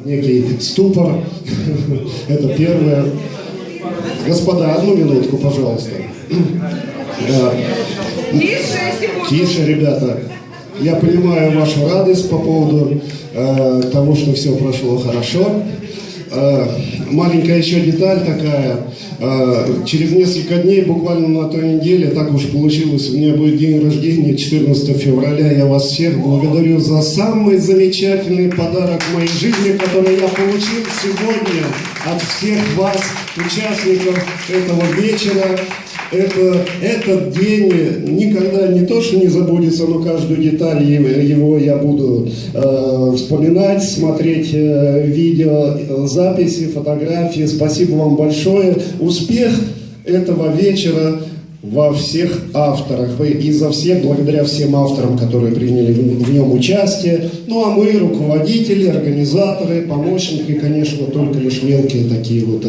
Некий ступор. Это первое. Господа, одну минутку, пожалуйста. Тише, ребята. Я понимаю вашу радость по поводу того, что все прошло хорошо. Маленькая еще деталь такая. Через несколько дней, буквально на той неделе, так уж получилось, у меня будет день рождения, 14 февраля. Я вас всех благодарю за самый замечательный подарок в моей жизни, который я получил сегодня от всех вас, участников этого вечера. Этот день никогда не то, что не забудется, но каждую деталь его я буду вспоминать, смотреть видео, записи, фотографии. Спасибо вам большое. Успех этого вечера во всех авторах. И за всех, благодаря всем авторам, которые приняли в нем участие. Ну а мы, руководители, организаторы, помощники, конечно, только лишь мелкие такие вот,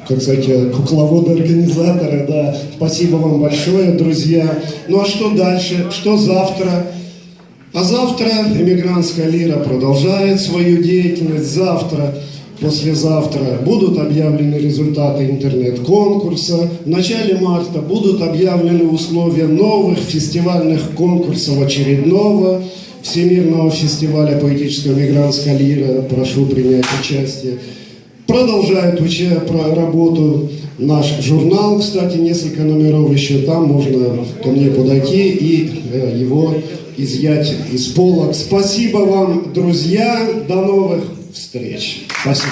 как сказать, кукловоды-организаторы. Да. Спасибо вам большое, друзья. Ну а что дальше? Что завтра? А завтра «Эмигрантская лира» продолжает свою деятельность. Завтра, послезавтра будут объявлены результаты интернет-конкурса. В начале марта будут объявлены условия новых фестивальных конкурсов очередного Всемирного фестиваля поэтического «Эмигрантская лира». Прошу принять участие. Продолжает работу наш журнал, кстати, несколько номеров еще там, можно ко мне подойти и его изъять из полок. Спасибо вам, друзья, до новых встреч. Спасибо.